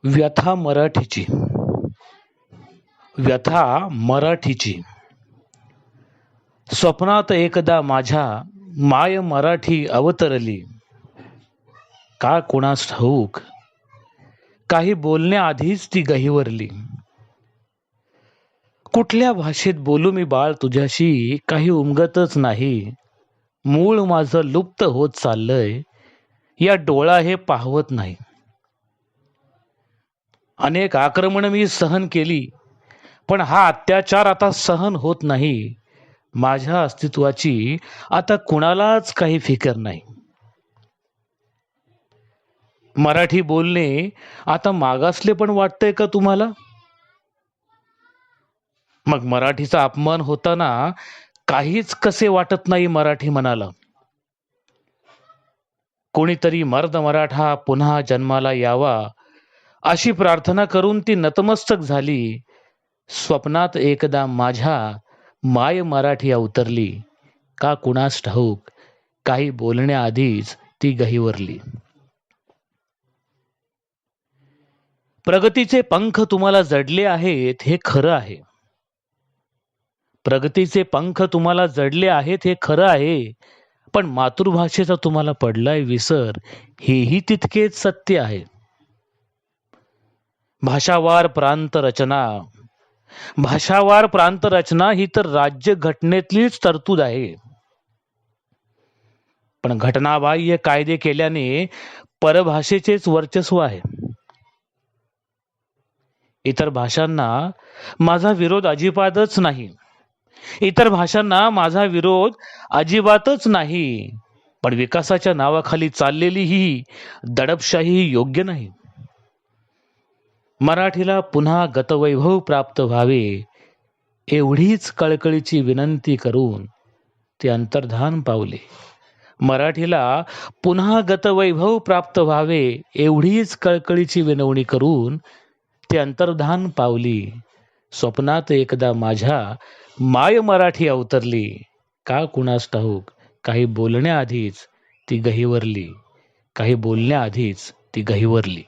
व्यथा मराठीची. व्यथा मराठीची. स्वप्नात एकदा माझ्या माय मराठी अवतरली. का कुणास ठाऊक काही बोलण्याआधीच ती गहिवरली. कुठल्या भाषेत बोलू मी बाळ तुझ्याशी काही उमगतच नाही. मूळ माझं लुप्त होत चाललंय, या डोळा हे पाहवत नाही. अनेक आक्रमण मी सहन केली, पण हा अत्याचार आता सहन होत नाही. माझ्या अस्तित्वाची आता कुणालाच काही फिकर नाही. मराठी बोलणे आता मागासले पण वाटतंय का तुम्हाला? मग मराठीचा अपमान होताना काहीच कसे वाटत नाही मराठी मनाला? कोणीतरी मर्द मराठा पुन्हा जन्माला यावा अशी प्रार्थना करून ती नतमस्तक झाली. स्वप्नात एकदा माझ्या माय मराठी अवतरली. का कुणास ठाऊक काही बोलण्याआधीच ती गहिवरली. प्रगतीचे पंख तुम्हाला जडले आहेत हे खरं आहे. प्रगतीचे पंख तुम्हाला जडले आहेत हे खरं आहे, पण मातृभाषेचा तुम्हाला पडलाय विसर हेही तितकेच सत्य आहे. भाषावार प्रांत रचना, भाषावार प्रांत रचना ही तर राज्य घटनेतलीच तरतूद आहे. पण घटनाबाह्य कायदे केल्याने परभाषेचेच वर्चस्व आहे. इतर भाषांना माझा विरोध अजिबातच नाही. इतर भाषांना माझा विरोध अजिबातच नाही. पण विकासाच्या नावाखाली चाललेली ही दडपशाही योग्य नाही. मराठीला पुन्हा गतवैभव प्राप्त व्हावे एवढीच कळकळीची विनंती करून ते अंतर्धान पावले. मराठीला पुन्हा गतवैभव प्राप्त व्हावे एवढीच कळकळीची विनवणी करून ते अंतर्धान पावली. स्वप्नात एकदा माझ्या माय मराठी अवतरली. का कुणास ठाऊक काही बोलण्याआधीच ती गहिवरली. काही बोलण्याआधीच ती गहिवरली.